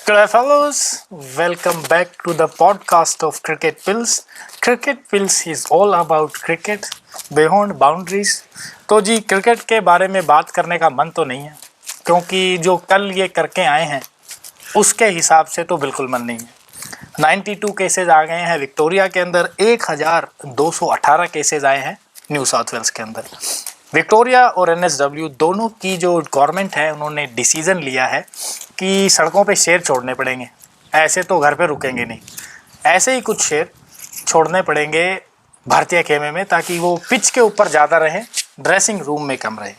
Hello fellows, welcome back to the podcast of Cricket Pills. Cricket Pills is all about cricket beyond boundaries. तो जी cricket के बारे में बात करने का मन तो नहीं है, क्योंकि जो कल ये करके आए हैं उसके हिसाब से तो बिल्कुल मन नहीं है। 92 केसेस आ गए हैं विक्टोरिया के अंदर, 1218 केसेस आए हैं न्यू साउथ वेल्स के अंदर। विक्टोरिया और एनएसडब्ल्यू दोनों की जो गवर्नमेंट है उन्होंने डिसीज़न लिया है कि सड़कों पे शेर छोड़ने पड़ेंगे, ऐसे तो घर पे रुकेंगे नहीं, ऐसे ही कुछ शेर छोड़ने पड़ेंगे भारतीय खेमे में ताकि वो पिच के ऊपर ज़्यादा रहें, ड्रेसिंग रूम में कम रहे।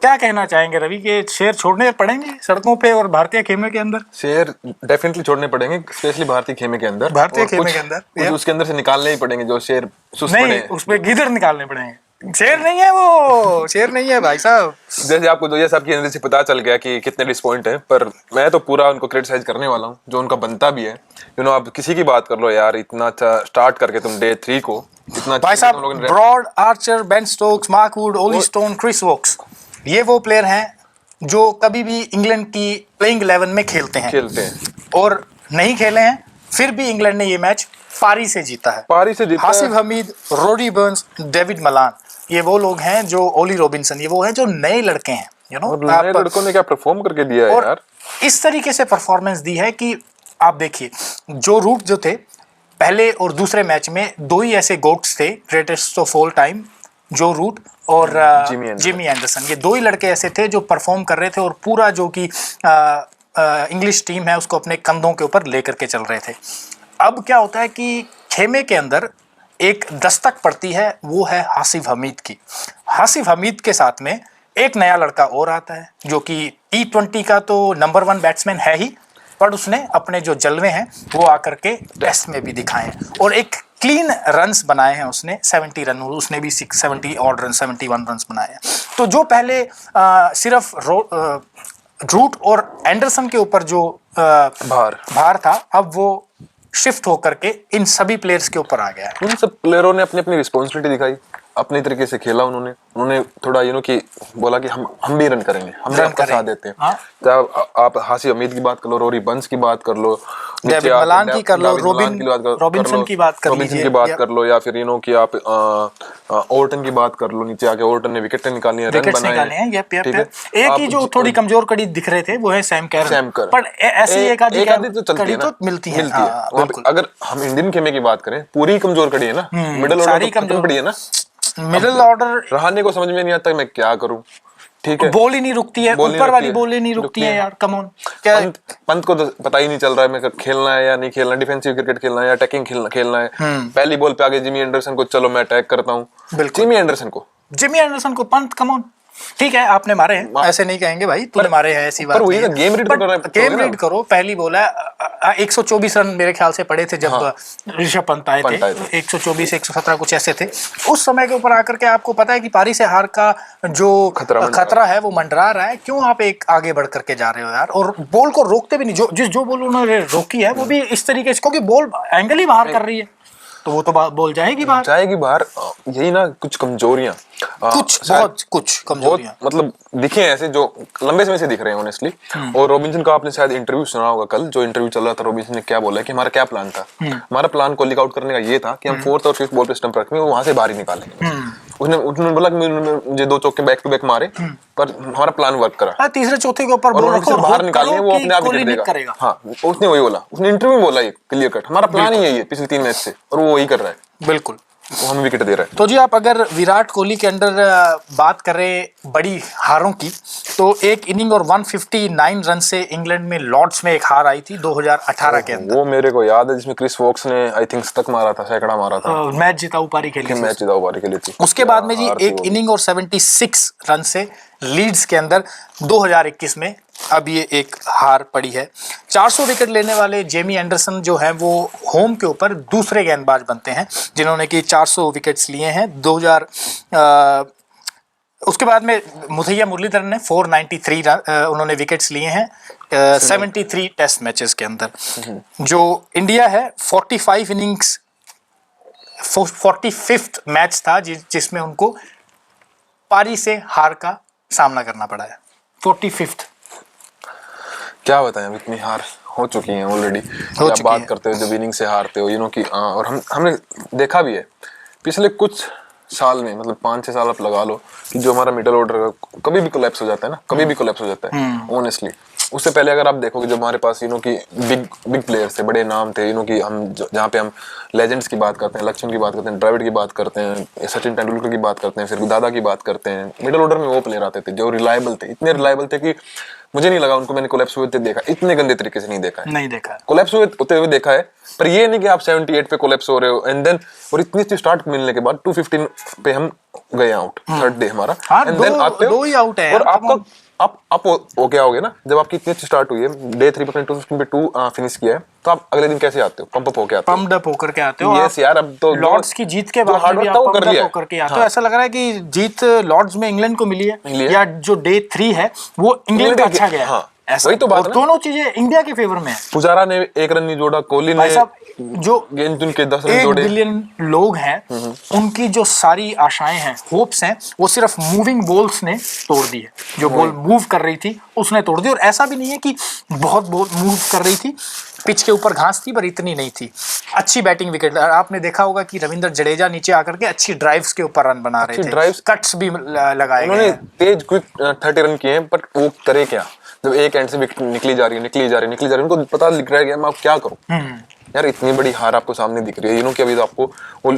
क्या कहना चाहेंगे रवि के शेर छोड़ने पड़ेंगे सड़कों पे और भारतीय खेमे के अंदर? शेर डेफिनेटली छोड़ने पड़ेंगे, स्पेशली भारतीय खेमे के अंदर। भारतीय खेमे के अंदर कुछ उसके अंदर से निकालने ही पड़ेंगे जो शेर सुस्त नहीं, पड़े। उसमें गिदड़ निकालने पड़ेंगे। शेर नहीं है वो, शेर नहीं है भाई साहब। जैसे आपको जो आपकी एनर्जी से पता चल गया कि कितने डिसअपॉइंट है, पर मैं तो पूरा उनको क्रिटिसाइज करने वाला हूँ जो उनका बनता भी है। आप किसी की बात कर लो यार, इतना अच्छा स्टार्ट करके तुम डे 3 को इतना भाई साहब, Broad, Archer, Ben Stokes, Mark Wood, Ollie Stone, Chris Woakes, ये वो प्लेयर हैं जो कभी भी इंग्लैंड की प्लेइंग 11 में खेलते हैं और नहीं खेले हैं, फिर भी इंग्लैंड ने ये मैच पारी से जीता है। Hasif Hamid, रोडी Burns, David Malan, ये वो लोग हैं जो ओली रॉबिन्सन, ये वो हैं जो नए लड़के हैं। नए लड़कों ने क्या परफॉर्म करके दिया है यार, इस तरीके से परफॉर्मेंस दी है कि आप देखिए, जो रूट जो थे पहले और दूसरे मैच में, दो ही ऐसे गोट्स थे ग्रेटेस्ट ऑफ ऑल टाइम, जो रूट और जिमी एंडरसन, ये दो ही लड़के ऐसे थे जो परफॉर्म कर रहे थे और पूरा जो कि इंग्लिश टीम है उसको अपने कंधों के ऊपर लेकर के चल रहे थे। अब क्या होता है कि खेमे के अंदर एक दस्तक पड़ती है, वो है हासिफ हमीद की। हासिफ हमीद के साथ में एक नया लड़का और आता है जो कि T20 का तो नंबर 1 बैट्समैन है ही, पर उसने अपने जो जलवे हैं वो आकर के टेस्ट में भी दिखाए हैं और एक क्लीन रन्स बनाए हैं उसने, 70 रन, उसने भी 70 ऑड रन, 71 रन्स बनाए हैं। तो जो पहले सिर्फ रूट और एंडरसन के ऊपर जो भार था, अब वो शिफ्ट होकर के इन सभी प्लेयर्स के ऊपर आ गया है। उन सब प्लेयरों ने अपनी अपनी रिस्पॉन्सिबिलिटी दिखाई, अपने तरीके से खेला। उन्होंने थोड़ा कि बोला कि हम भी रन करेंगे, हम भी आपका साथ देते हैं। हाँ? आप हासिफ हमीद की बात कर लो, रोरी बंस की बात कर लो, डेविड मलान की कर लो, रॉबिन्सन की बात कर लो, या फिर कि आप ओर्टन की बात कर लो। नीचे आके ओर्टन ने विकेट निकाली है, रन बनाए हैं। ठीक है, एक ही जो थोड़ी कमजोर कड़ी दिख रहे थे वो है सैम कैरन, पर ऐसी एक आधी कड़ी तो मिलती है। अगर हम इंडियन खेमे की बात करें, पूरी कमजोर कड़ी है ना, मिडिल ऑर्डर कमजोर पड़ी है ना, मिडिल ऑर्डर रहने को समझ में नहीं आता मैं क्या करूं। ठीक है, बॉल ही नहीं रुकती है, ऊपर वाली बॉल ही नहीं रुकती है यार, कम ऑन। क्या पंत को तो पता ही नहीं चल रहा है मैं खेलना है या नहीं खेलना, डिफेंसिव क्रिकेट खेलना है या अटैकिंग खेलना है। पहली बॉल पे आगे जिमी एंडरसन को, चलो मैं अटैक करता हूँ। जिमी एंडरसन को पंत, कम ऑन, ठीक है आपने मारे हैं, ऐसे नहीं कहेंगे भाई तूने मारे हैं, ऐसी बात नहीं है। गेम रीड करो। पहली बॉल है, 124 रन मेरे ख्याल से पड़े थे जब ऋषभ पंत आए थे, 124 117 कुछ ऐसे थे उस समय के ऊपर आकर के। आपको पता है कि पारी से हार का जो खतरा है वो मंडरा रहा है, क्यों आप एक आगे बढ़ करके जा रहे हो यार, और बॉल को रोकते भी नहीं। जो बॉल उन्होंने रोकी है वो भी इस तरीके से, क्योंकि बॉल एंगल ही बाहर कर रही है, तो वो तो बॉल जाएगी बाहर। यही ना कुछ कमजोरियां, कुछ कमजोरियां मतलब दिखे ऐसे जो लंबे समय से दिख रहे हैं ऑनेस्टली। और रॉबिन्सन का आपने शायद इंटरव्यू सुना होगा, कल जो इंटरव्यू चल रहा था, रॉबिन्सन ने क्या बोला कि हमारा क्या प्लान था। हमारा प्लान को लीक आउट करने का ये था कि हम 4th और 5th बॉल पे स्टंप रखेंगे, वहां से बाहर ही निकालेंगे। उसने बोला कि मुझे 2 चौके बैक टू बैक मारे, पर हमारा प्लान वर्क करा। तीसरे चौथे के ऊपर बाहर निकालेंगे, वो अपने आप विकेट देगा। हाँ, उसने वही बोला, उसने इंटरव्यू में बोला, ये क्लियर कट हमारा प्लान ही यही है पिछले 3 मैच से, और वो वही कर रहा है। बिल्कुल, वो हमें विकेट दे रहा है। तो जी आप अगर विराट कोहली के अंडर बात करें बड़ी हारों की, तो एक इनिंग और 159 रन से इंग्लैंड में लॉर्ड्स में एक हार आई थी 2018 के अंदर। वो मेरे को याद है, जिसमें क्रिस वोक्स ने आई थिंक शतक मारा था, सैकड़ा मारा था, मैच जिताऊ पारी खेली थी। उसके बाद में जी एक इनिंग और 76 रन से लीड्स के अंदर 2021 में अब ये एक हार पड़ी है। 400 विकेट लेने वाले जेमी एंडरसन जो हैं वो होम के ऊपर दूसरे गेंदबाज बनते हैं जिन्होंने कि 400 विकेट्स लिए हैं। 2000 उसके बाद में मुथैया मुरलीधरन ने 493 उन्होंने विकेट्स लिए हैं 73 टेस्ट मैचेस के अंदर। जो इंडिया है 45 इनिंग्स 45th मैच था जिसमें उनको पारी से हार का सामना करना पड़ा है। 45th, क्या बताएं, अब इतनी हार हो चुकी हैं ऑलरेडी। आप बात करते हो जो विनिंग से हारते हो, और हमने देखा भी है पिछले कुछ साल में, मतलब 5-6 साल आप लगा लो कि जो हमारा मिडिल ऑर्डर कभी भी कोलैप्स हो जाता है ना, कभी भी कोलैप्स हो जाता है ऑनेस्टली। उससे पहले अगर आप देखोगे जब हमारे पास की बिग प्लेयर्स थे, बड़े नाम थे, कि हम जहाँ पे हम लेजेंड्स की बात करते हैं, लक्ष्मण की बात करते हैं, द्रविड़ की बात करते हैं, सचिन तेंदुलकर की बात करते हैं, फिर दादा की बात करते हैं, मिडिल ऑर्डर में वो प्लेयर आते थे जो रिलायबल थे, इतने रिलायबल थे कि मुझे नहीं लगा उनको मैंने कोलैप्स हुए देखा, इतने गंदे तरीके से नहीं देखा है। कोलैप्स होते हुए देखा है, पर ये नहीं कि आप 78 पे कोलैप्स हो रहे हो एंड देन, और इतनी अच्छी स्टार्ट मिलने के बाद 215 पे हम गए आउट, थर्ड डे हमारा, एंड देन आते हो 2 ही आउट है और आपका आप हो क्या होगे ना, जब आपकी इतनी अच्छी स्टार्ट हुई है, डे 3 पे 215 पे 2 फिनिश किया है, तो आप अगले दिन कैसे आते हो? पंप अप होके आते हो, पम्प्ड अप होकर के आते हो। यस यार, अब तो लॉर्ड्स की जीत के बाद भी आप पम्प्ड अप होकर के आते हो। ऐसा लग रहा है कि जीत लॉर्ड्स में इंग्लैंड को मिली है, या जो डे 3 है वो इंग्लैंड का अच्छा गया है। वही तो बात है, दोनों चीजें इंडिया के फेवर में है। पुजारा ने 1 रन नहीं जोड़ा, कोहली ने जो गेंद चुन के 10 रन जोड़े। 1 बिलियन लोग हैं, उनकी जो सारी आशाएं हैं, होप्स हैं, वो सिर्फ मूविंग बॉल्स ने तोड़ दी है। जो बॉल मूव कर रही थी उसने तोड़ दी। और ऐसा भी नहीं है कि बहुत बॉल मूव कर रही थी, पिच के ऊपर घास थी पर इतनी नहीं थी। अच्छी बैटिंग विकेट, आपने देखा होगा कि रविंद्र जडेजा नीचे आकर के अच्छी ड्राइव्स के ऊपर रन बना रहे थे, कट्स भी लगाए गए हैं। तेज क्विक 30 रन किए हैं, बट वो करे क्या जब एक एंड से विकेट निकली जा रही है, उनको पता लिख रहा है मैं अब क्या करूं। यार इतनी बड़ी हार आपको सामने दिख रही है, कि अभी तो आपको वो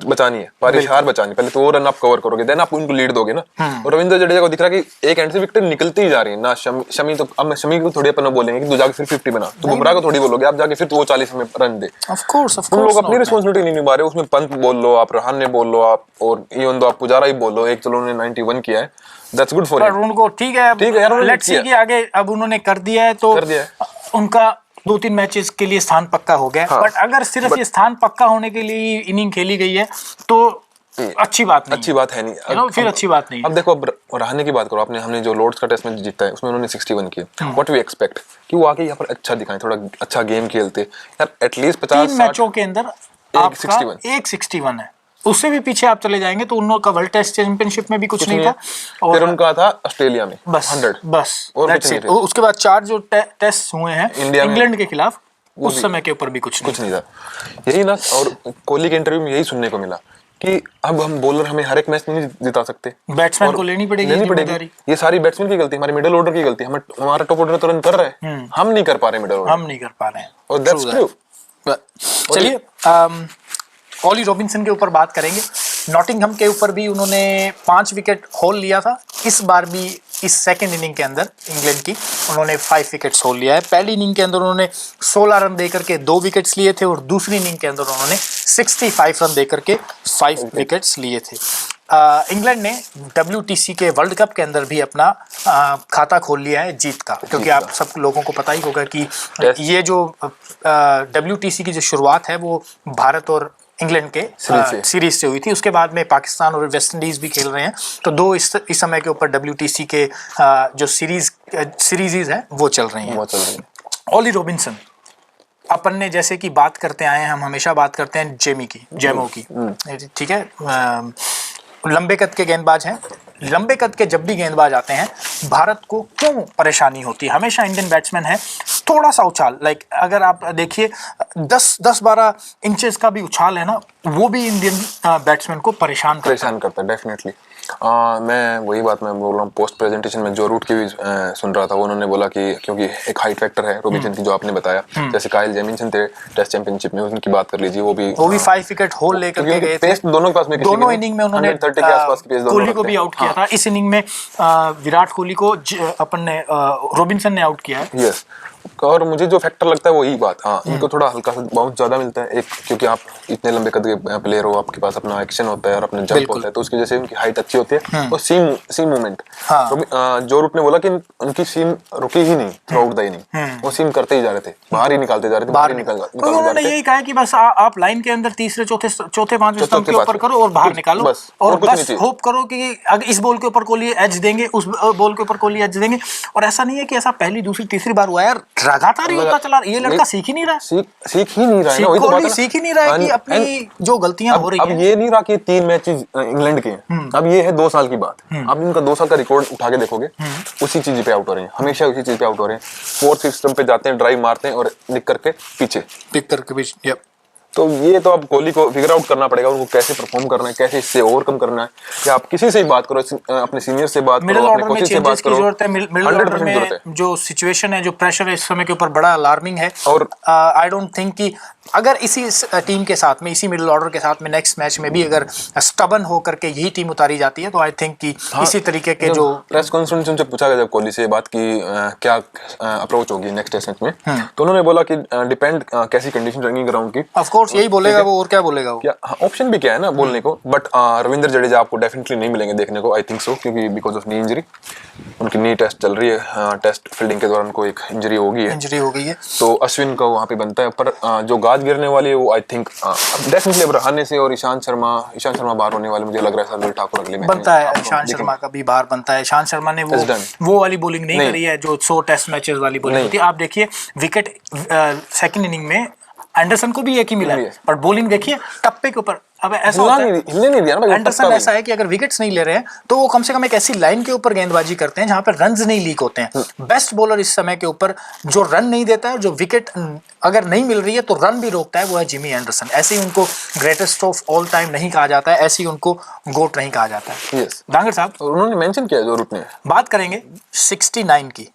बचानी है, बारिश हार बचानी, पहले तो वो रन आप कवर करोगे, देन आप उनको लीड दोगे ना। और रविंद्र जडेजा को दिख रहा है कि एक एंड से विकेट निकलती ही जा रही है ना। शमी तो अब शमी को थोड़ी अपन बोलेंगे कि तू जाके फिर 50 बना, तो बुमराह को थोड़ी बोलोगे आप जाके फिर वो 40 में रन दे। ऑफ कोर्स तुम लोग अपनी रिस्पांसिबिलिटी नहीं निभा रहे, उसमें पंत बोल लो आप, रहान ने बोल लो आप, और इवन दो आप पुजारा ही बोल लो, एक चलो उन्होंने 91 किया है, दैट्स गुड फॉर हिम। उनको ठीक है यार, लेट्स सी कि आगे अब उन्होंने कर दिया है तो उनका 2-3 मैचेस के लिए स्थान पक्का हो गया। बट अगर सिर्फ ये स्थान पक्का होने के लिए इनिंग खेली गई है तो अच्छी बात है नहीं, फिर अच्छी बात नहीं। अब देखो, अब रहाणे की बात करो, हमने जो लॉर्ड्स का टेस्ट मैच जीता है उसमें उन्होंने 61 किए। व्हाट वी एक्सपेक्ट कि वो आके यहाँ पर अच्छा दिखाएं, थोड़ा अच्छा गेम खेलते यार, एटलीस्ट 50 मैचों के अंदर आपका 61 है। उससे भी पीछे आप चले जाएंगे तो उन लोगों का वर्ल्ड टेस्ट चैंपियनशिप में भी कुछ नहीं था, और फिर उनका था ऑस्ट्रेलिया में 100 बस, और उसके बाद 4 जो टेस्ट हुए हैं इंग्लैंड के खिलाफ, उस समय के ऊपर भी कुछ नहीं था। यही ना, और कोहली के इंटरव्यू में यही सुनने को मिला कि अब हम बॉलर हमें हर एक मैच नहीं जिता सकते, बैट्समैन को लेनी पड़ेगी। ये सारी बैट्समैन की गलती, हमारे मिडिल ऑर्डर की गलती। हमारा टॉप ऑर्डर तो रन कर रहे हैं, हम नहीं कर पा रहे मिडिल ऑर्डर, हम नहीं कर पा रहे हैं, और दैट्स ट्रू। चलिए ऑली रॉबिन्सन के ऊपर बात करेंगे। नॉटिंघम के ऊपर भी उन्होंने 5 विकेट होल लिया था। इस बार भी इस सेकंड इनिंग के अंदर इंग्लैंड की उन्होंने 5 विकेट्स होल लिया है। पहली इनिंग के अंदर उन्होंने 16 रन देकर के 2 विकेट्स लिए थे, और दूसरी इनिंग के अंदर उन्होंने 65 रन देकर के 5 विकेट्स लिए थे। इंग्लैंड ने WTC के वर्ल्ड कप के अंदर भी अपना खाता खोल लिया है जीत का, क्योंकि आप सब लोगों को पता ही होगा कि ये जो WTC की जो शुरुआत है वो भारत और इंग्लैंड के सीरीज से हुई थी। उसके बाद में पाकिस्तान और वेस्ट इंडीज भी खेल रहे हैं, तो 2 इस समय के ऊपर WTC के जो सीरीज हैं वो चल रही हैं। ऑली रॉबिन्सन, अपन ने जैसे कि बात करते आए हैं, हम हमेशा बात करते हैं जेमो की, ठीक है। लंबे कद के गेंदबाज हैं। लंबे कद के जब भी गेंदबाज आते हैं, भारत को क्यों परेशानी होती है? हमेशा इंडियन बैट्समैन है, थोड़ा सा उछाल, अगर आप देखिए 10-12 इंचेस का भी उछाल है ना, वो भी इंडियन बैट्समैन को परेशान करता है डेफिनेटली। मैं वही बात मैं बोल रहा हूँ, पोस्ट प्रेजेंटेशन में जो रूट की भी सुन रहा था, उन्होंने बोला कि क्योंकि एक हाइट फैक्टर है रॉबिन्सन की, जो आपने बताया, जैसे काइल जेमिसन थे टेस्ट चैंपियनशिप में, उनकी बात कर लीजिए, वो भी 5 विकेट होल लेकर के गए थे। दोनों के पास में, दोनों इनिंग में उन्होंने 130 के आसपास की पेस कोहली को भी आउट किया था। इस इनिंग में विराट कोहली को अपन ने रॉबिन्सन ने आउट किया है। यस, और मुझे जो फैक्टर लगता है वो यही बात, इनको थोड़ा हल्का सा बहुत ज्यादा मिलता है, एक क्योंकि आप इतने लंबे कद के प्लेयर हो, आपके पास अपना एक्शन होता है और अपना जंप होता है, तो उसकी वजह से उनकी हाइट अच्छी होती है, और सीम मूवमेंट। जो रूट ने बोला कि उनकी सीम रुकी ही नहीं थ्रू आउट द इनिंग, वो सीम करते ही जा रहे थे, बाहर ही निकालते जा रहे थे, बाहर निकाल। उन्होंने यही कहा कि बस आप लाइन के अंदर तीसरे चौथे 5वें स्टंप के ऊपर करो और बाहर निकालो, और बस होप करो कि अगर इस बॉल के ऊपर कोहली एज देंगे, उस बॉल के ऊपर कोहली एज देंगे। और ऐसा नहीं है कि ऐसा पहली दूसरी तीसरी बार हुआ है, लगातार ही होता चला, ये लड़का सीख ही नहीं रहा, सीख ही नहीं रहा है ना, वही तो बात है कोहली ना। सीख ही नहीं रहा है कि अपनी जो गलतियां हो रही अब हैं। ये नहीं रहा कि 3 मैचेस इंग्लैंड के हैं, अब ये है 2 साल की बात। अब इनका 2 साल का रिकॉर्ड उठा के देखोगे, उसी चीज पे आउट हो रहे हैं, हमेशा उसी चीज पे आउट हो रहे हैं। 4th सिस्टम पे जाते हैं, ड्राइव मारते हैं और निक करके पीछे, पिक करके बीच। यप। तो ये तो अब कोहली को फिगर आउट करना पड़ेगा, उनको कैसे परफॉर्म करना है, कैसे इससे ओवरकम करना है। या आप किसी से ही बात करो, अपने सीनियर से बात मिडिल करो, अपने ऑर्डर में कोचेस से बात चेंजेस की करो, जरूरत है। मिडिल 100% ऑर्डर जरूरत है। में जो सिचुएशन है, जो प्रेशर है इस समय के ऊपर बड़ा अलार्मिंग है। और आई डोंट थिंक कि अगर इसी टीम के साथ में, इसी मिडिल ऑर्डर के साथ में नेक्स्ट मैच में भी अगर स्टबन हो करके यही टीम उतारी जाती है, तो आई थिंक कि इसी तरीके के जो प्रेस कॉन्फ्रेंस में जब पूछा गया जब कोहली से ये बात की क्या अप्रोच होगी नेक्स्ट टेस्ट मैच में, तो उन्होंने बोला कि डिपेंड कैसी कंडीशन रहेंगी ग्राउंड की। ऑफ कोर्स यही बोलेगा वो, और क्या बोलेगा वो। क्या ऑप्शन भी क्या है ना बोलने को, बट रविंद्र जडेजा आपको डेफिनेटली नहीं मिलेंगे देखने को, आई थिंक सो, क्योंकि बिकॉज ऑफ नी इंजरी, उनकी नी टेस्ट चल रही है, टेस्ट फील्डिंग के दौरान उनको एक इंजरी हो गई है, तो अश्विन का वहाँ पे बनता है। पर जो गाज गिरने वाली है वो आई थिंक डेफिनेटली अब रहाणे से और ईशांत शर्मा बाहर होने वाले, मुझे लग रहा है रोहित ठाकुर अगले मैच बनता है। ईशांत शर्मा का भी बाहर बनता है। ईशांत शर्मा ने वो वाली बॉलिंग नहीं करी है जो 100 टेस्ट मैचेस वाली बॉलिंग होती है। आप देखिए विकेट सेकंड इनिंग में एंडरसन को भी एक ही मिला है, पर बॉलिंग देखिए टप्पे के ऊपर। अब ऐसा होता है, हिलने नहीं दिया ना एंडरसन ऐसा है कि अगर विकेट्स नहीं ले रहे हैं तो वो कम से कम एक ऐसी लाइन के ऊपर गेंदबाजी करते हैं जहां पर रन्स नहीं लीक होते हैं। बेस्ट बॉलर इस समय के ऊपर जो रन नहीं देता है, जो विकेट अगर नहीं मिल रही है तो रन भी रोकता है, वो है जिमी एंडरसन। ऐसे ही उनको ग्रेटेस्ट ऑफ ऑल टाइम नहीं कहा जाता है, ऐसे ही उनको गोट नहीं कहा जाता है। डांगर साहब उन्होंने मेंशन किया जो रूट ने बात करेंगे 69 की,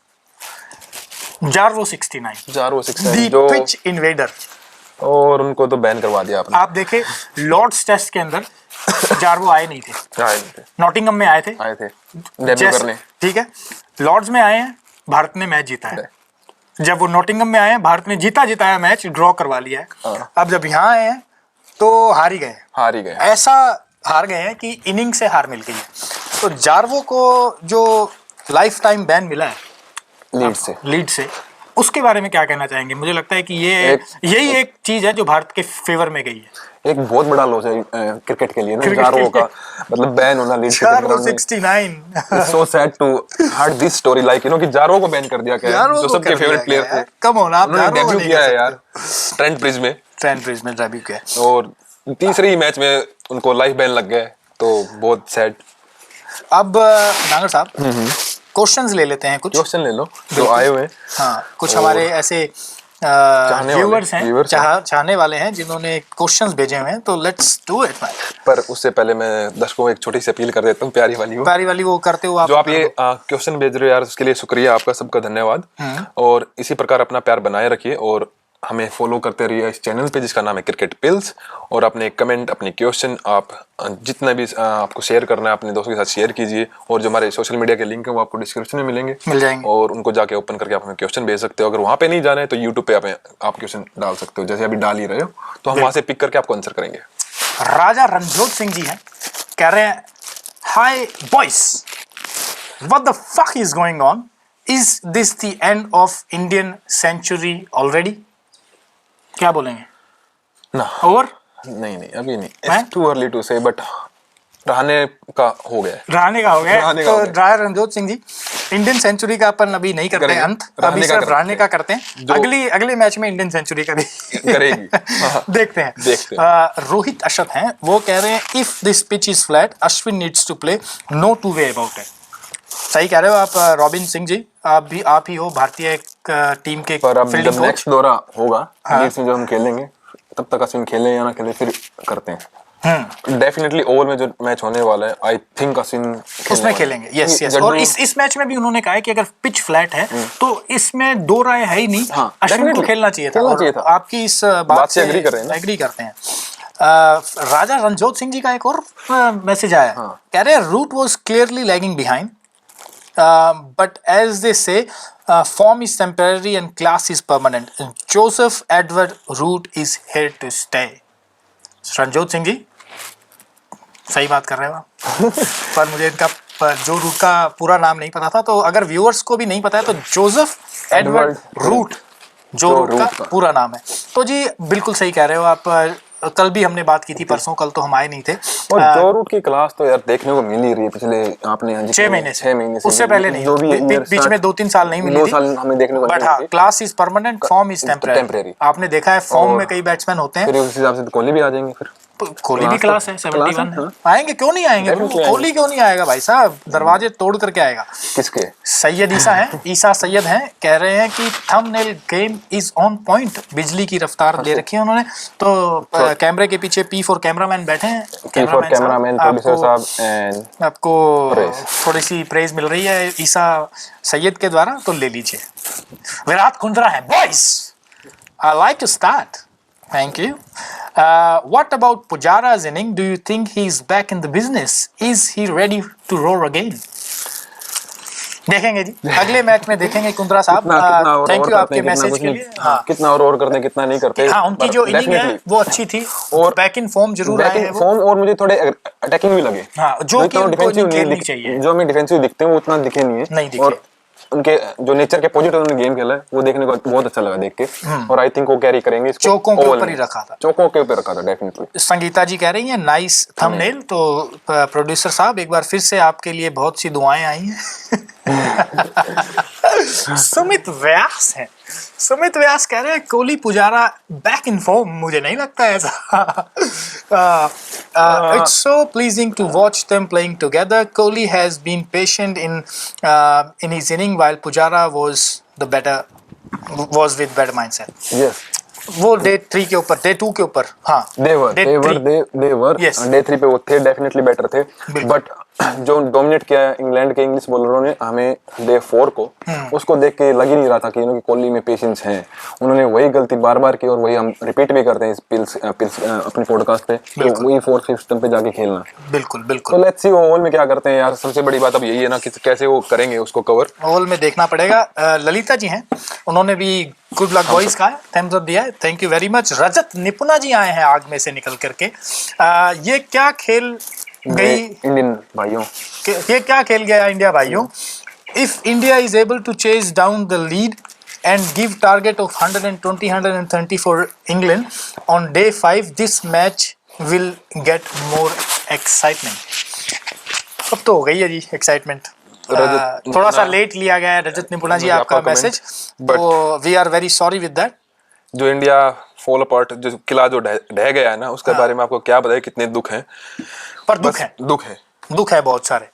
जार्वो 69 जो पिच इन्वेडर, और उनको तो बैन करवा दिया आपने। आप देखे लॉर्ड्स टेस्ट के अंदर जार्वो आए नहीं थे, नॉटिंघम में आए थे डेब्यू करने, ठीक है। लॉर्ड्स में आए हैं, भारत ने मैच जीता है। जब वो नॉटिंघम में आए हैं, भारत ने जिताया मैच, ड्रॉ करवा लिया है। अब जब यहाँ आए हैं तो हार ही गए। ऐसा हार गए हैं कि इनिंग से हार मिल गई है। तो जार्वो को जो लाइफ टाइम बैन मिला है लीड से, उसके बारे में क्या कहना चाहेंगे? मुझे लगता है कि यही एक चीज है जो भारत के फेवर में गई है। एक बहुत बड़ा लॉस है क्रिकेट के लिए ना, जार्वो का मतलब बैन होना लीड से। Jarvo 69 so sad to heart this story, like you know कि जार्वो को बैन कर दिया गया, जो सबके फेवरेट प्लेयर थे। कम ऑन, आप डेब्यू किया है यार ट्रेंट ब्रिज में डेब्यू किया, और तीसरे ही मैच में उनको लाइफ बैन लग गया, तो बहुत सैड। अब नागर साहब क्वेश्चंस ले लेते हैं, कुछ क्वेश्चन ले लो जो आए हुए हैं। हाँ, कुछ हमारे ऐसे व्यूअर्स हैं, चाहने वाले हैं जिन्होंने क्वेश्चंस भेजे हुए हैं, तो लेट्स डू इट। पर उससे पहले मैं दर्शकों को एक छोटी सी अपील कर देता हूँ, प्यारी वाली वो करते हो आप, जो आप ये क्वेश्चन भेज रहे हो यार, उसके लिए शुक्रिया आपका, सबका धन्यवाद। और इसी प्रकार अपना प्यार बनाए रखिए और हमें फॉलो करते रहिए इस चैनल पे जिसका नाम है क्रिकेट पिल्स। और अपने कमेंट, अपने क्वेश्चन आप जितना भी आपको शेयर करना है अपने दोस्तों के साथ शेयर कीजिए। और जो हमारे सोशल मीडिया के लिंक है वो आपको डिस्क्रिप्शन में मिल जाएंगे, और उनको जाके ओपन करके आप हमें क्वेश्चन भेज सकते हो। अगर वहाँ पे नहीं जाना है तो यूट्यूब पे आप क्वेश्चन डाल सकते हो, जैसे अभी डाल ही रहे हो, तो हम वहाँ से पिक करके आपको आंसर करेंगे। राजा रणजोत सिंह जी हैं, कह रहे हैं hi boys, what the fuck is going on, is this the end of Indian century already? क्या बोलेंगे? ना ओवर? नहीं अभी नहीं, it's too early to say, but Rahane का हो गया। तो राजा रणजोत सिंह जी, इंडियन सेंचुरी का अपन अभी नहीं करते हैं अंत, अभी सिर्फ रहाणे का करते हैं। अगले मैच में इंडियन सेंचुरी का भी करेगी। देखते हैं। रोहित अशत हैं, वो कह रहे हैं if this pitch is flat Ashwin needs to play, no two way about it. सही कह रहे हो आप रॉबिन सिंह जी, आप ही हो भारतीय टीम के पर अब जब नेक्स्ट दौरा होगा लीड्स में जो हम खेलेंगे, तब तक अश्विन खेले या ना खेले फिर करते हैं। डेफिनेटली ओवर में जो मैच होने वाला है, आई थिंक अश्विन उसमें खेलेंगे। यस। और इस मैच में भी उन्होंने कहा है कि अगर पिच फ्लैट है तो इसमें दो राय है ही नहीं, अश्विन को खेलना चाहिए था। आपकी इस बात से एग्री करते हैं। राजा रणजोत सिंह जी का एक और मैसेज आया, कह रहे हैं Root was clearly lagging behind, but as they say, form is temporary and class is permanent. Joseph Edward Root is here to stay. Ranjot Singh ji सही बात कर रहे हो आप। पर मुझे इनका जो रूट का पूरा नाम नहीं पता था, तो अगर व्यूअर्स को भी नहीं पता है तो जोसेफ एडवर्ड रूट जो रूट का पूरा नाम है। तो जी बिल्कुल सही कह रहे हो आप। कल भी हमने बात की थी, परसों कल तो हम आए नहीं थे। और जो रूट की क्लास तो यार देखने को मिल ही रही है पिछले आपने 6 महीने से, उससे पहले नहीं, जो भी बीच में 2-3 साल नहीं मिली 2 थी, साल हमें देखने को बट हाँ, class is permanent, form is temporary. आपने देखा है फॉर्म में कई बैट्समैन होते हैं, फिर उस हिसाब से कोहली भी आ जाएंगे। फिर कोहली भी क्लास है, 71 है, आएंगे क्यों नहीं आएंगे, कोहली क्यों नहीं आएगा भाई साहब, दरवाजे तोड़ करके आएगा। किसके? सैयद ईसा है, ईसा सैयद हैं, कह रहे हैं कि thumbnail game is on point, बिजली की रफ्तार दे रखी है उन्होंने, तो कैमरे के पीछे P for कैमरामैन बैठे हैं, कैमरामैन प्रोड्यूसर साहब एंड आपको थोड़ी सी प्रेज मिल रही है ईसा सैयद के द्वारा, तो ले लीजिए। विराट कुंद्रा है boys, I like to start, thank you. What about Pujara's inning? Do you think he's back in the business? Is he ready to roar again? देखेंगे जी, अगले मैच में देखेंगे कुंद्रा साहब। थैंक यू आपके मैसेज के लिए। हाँ, कितना ओवर करते हैं कितना नहीं करते। हाँ, उनकी जो इनिंग है वो अच्छी थी और बैक इन फॉर्म जरूर आए हैं फॉर्म, और मुझे थोड़े अटैकिंग भी लगे। हाँ, जो कि डिफेंसिव नहीं चाहिए, जो हमें डिफेंसिव दिखते हैं वो उतना दिखे नहीं है, और उनके जो नेचर के अपोजिट उन्होंने गेम खेला है वो देखने को बहुत अच्छा लगा देख के, और आई थिंक वो कैरी करेंगे इसको। चौकों के ऊपर ही रखा था, चौकों के ऊपर रखा था डेफिनेटली। संगीता जी कह रही हैं नाइस थंबनेल, तो प्रोड्यूसर साहब एक बार फिर से आपके लिए बहुत सी दुआएं आई हैं। सुमित व्यास है, सुमित व्यास कह रहे हैं Kohli Pujara back in form, मुझे नहीं लगता ऐसा। It's so pleasing to watch them playing together. Kohli has been patient in his inning while Pujara was with better mindset. Yes. वो डे 3 के ऊपर, डे 2 के ऊपर, हाँ they were डे 3 पे वो थे, डेफिनेटली बेटर थे, बट जो डोमिनेट किया है इंग्लैंड के इंग्लिश बॉलरों ने हमें डे 4 को, उसको देख के लग ही नहीं रहा था कि इनकी कोहली में पेशेंस है। उन्होंने वही गलती बार बार की और वही हम रिपीट भी करते हैं इस पिल्स अपने पॉडकास्ट पे, तो वही 4th 5th स्टंप पे जाके खेलना। बिल्कुल बिल्कुल। तो लेट्स सी ओवल में क्या करते हैं यार, सबसे बड़ी बात अब यही है ना कि कैसे वो करेंगे उसको कवर, ओवल में देखना पड़ेगा। ललिता जी हैं, उन्होंने भी गुड लक बॉयज का थम्स अप दिया है, थैंक यू वेरी मच। रजत निपुणा जी आए हैं आग में से निकल करके, ये क्या खेल गई इंडियन भाइयों, ये क्या खेल गया इंडिया भाइयों। If India is able to chase down the lead and give target of 120-130 for England on day 5, this match will get more excitement। अब तो हो गई है जी एक्साइटमेंट, थोड़ा सा लेट लिया गया है रजत निपुणा जी आपका मैसेज, तो we are very sorry with that. जो इंडिया फॉल अपार्ट, जो किला जो ढह गया है ना, उसके बारे में आपको क्या बताए, कितने दुख हैं, पर दुख है बहुत सारे।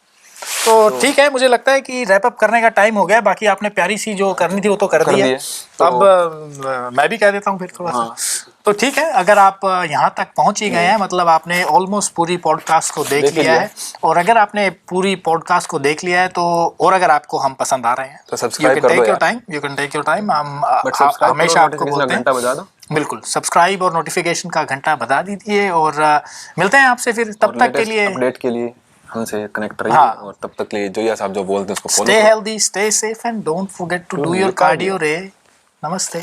तो ठीक है, मुझे लगता है कि रैप अप करने का टाइम हो गया। बाकी आपने प्यारी सी जो करनी थी वो तो कर दी है, तो अब मैं भी कह देता हूँ फिर थोड़ा सा। तो ठीक है, अगर आप यहाँ तक पहुँच ही गए हैं, मतलब आपने ऑलमोस्ट पूरी पॉडकास्ट को देख लिया है, और अगर आपने पूरी पॉडकास्ट को देख लिया है तो, और अगर आपको हम पसंद आ रहे हैं तो सब्सक्राइब कर दो यार। You can take your time. हम हमेशा आपको बोलते हैं, घंटा बजा दो, बिल्कुल सब्सक्राइब और नोटिफिकेशन का घंटा बजा दीजिए, और मिलते हैं आपसे फिर। तब तक के लिए अपडेट के लिए हमसे कनेक्ट रहिए, और तब तक के लिए जोया साहब जो बोलते हैं उसको फॉलो करो। Stay healthy, stay safe and don't forget to do your cardio रे। नमस्ते।